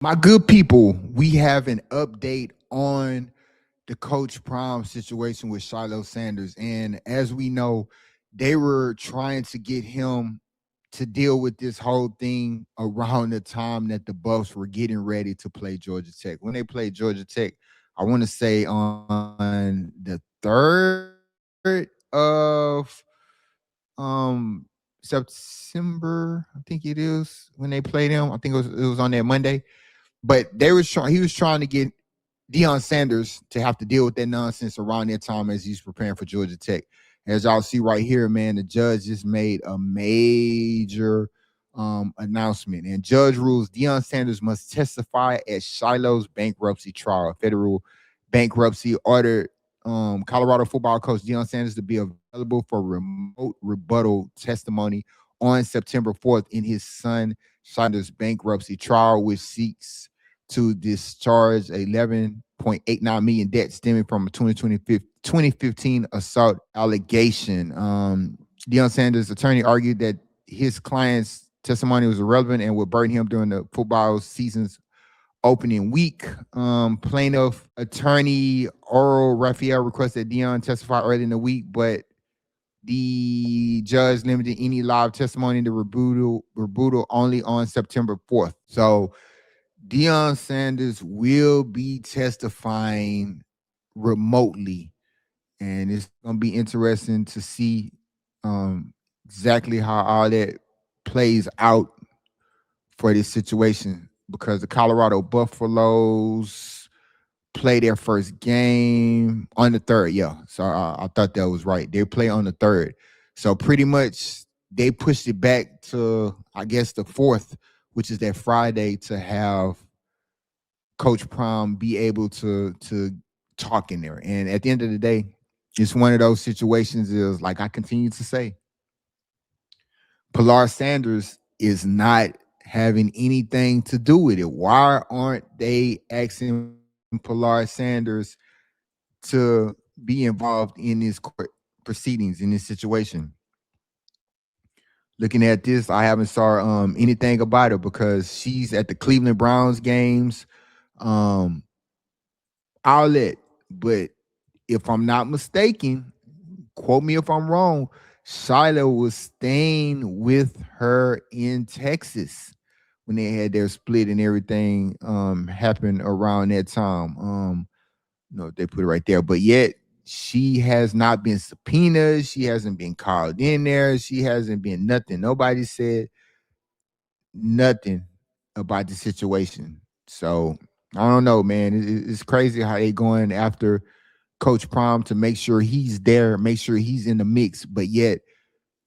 My good people, we have an update on the Coach Prime situation with Shilo Sanders. And as we know, they were trying to get him to deal with this whole thing around the time that the Buffs were getting ready to play Georgia Tech. When they played Georgia Tech, I want to say on the 3rd of September, I think it is, when they played him. I think it was on that Monday. But he was trying to get Deion Sanders to have to deal with that nonsense around that time as he's preparing for Georgia Tech. As y'all see right here, man, the judge just made a major announcement. And judge rules Deion Sanders must testify at Shilo's bankruptcy trial. Federal bankruptcy ordered Colorado football coach Deion Sanders to be available for remote rebuttal testimony on September 4th in his son Sanders' bankruptcy trial, which seeks to discharge $11.89 million debt stemming from a 2015 assault allegation. Deion Sanders' attorney argued that his client's testimony was irrelevant and would burden him during the football season's opening week. Plaintiff attorney Oral Raphael requested Deion testify early in the week, but the judge limited any live testimony to rebuttal only on September 4th. So Deion Sanders will be testifying remotely, and it's going to be interesting to see exactly how all that plays out for this situation, because the Colorado Buffaloes play their first game on the 3rd. Yeah, so I thought that was right. They play on the 3rd. So pretty much they pushed it back to, I guess, the 4th, which is that Friday, to have Coach Prime be able to talk in there. And at the end of the day, it's one of those situations is, like I continue to say, Pilar Sanders is not having anything to do with it. Why aren't they asking Pilar Sanders to be involved in this court proceedings, in this situation? Looking at this, I haven't saw anything about it, because she's at the Cleveland Browns games, outlet. But if I'm not mistaken, quote me if I'm wrong, Shilo was staying with her in Texas when they had their split and everything happened around that time. No, they put it right there. But yet she has not been subpoenaed. She hasn't been called in there. She hasn't been nothing. Nobody said nothing about the situation. So I don't know, man. It's crazy how they going after Coach Prime to make sure he's there, make sure he's in the mix. But yet,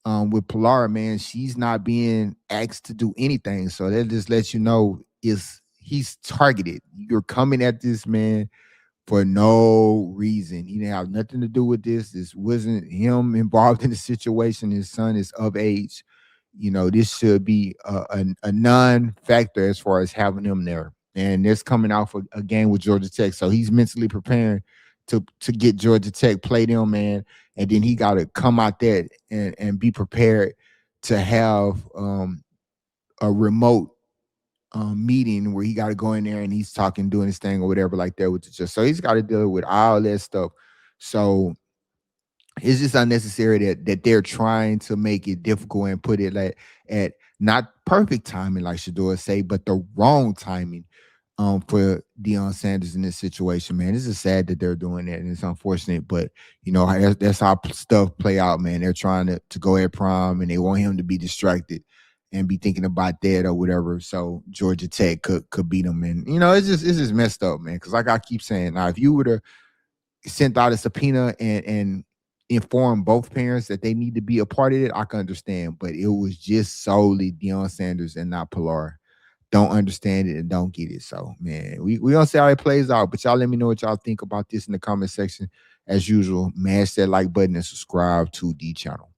with Pilar, man, she's not being asked to do anything. So that just lets you know he's targeted. You're coming at this man for no reason. He didn't have nothing to do with this. This wasn't him involved in the situation. His son is of age. This should be a non-factor as far as having him there. And that's coming off a game with Georgia Tech. So he's mentally preparing to get Georgia Tech, play them, man. And then he got to come out there and be prepared to have a remote meeting where he got to go in there and he's talking, doing his thing or whatever like that with the judge. So he's got to deal with all that stuff. So it's just unnecessary that they're trying to make it difficult and put it like at not perfect timing, like Shador say, but the wrong timing for Deion Sanders in this situation, man. This is sad that they're doing that, and it's unfortunate, but that's how stuff play out, man. They're trying to go at Prime, and they want him to be distracted and be thinking about that or whatever. So Georgia Tech could beat them, and it's just messed up, man. Because like I keep saying, now if you would have sent out a subpoena and inform both parents that they need to be a part of it, I can understand. But it was just solely Deion Sanders and not Pilar. Don't understand it and don't get it. So, man, we gonna see how it plays out. But y'all let me know what y'all think about this in the comment section. As usual, mash that like button and subscribe to the channel.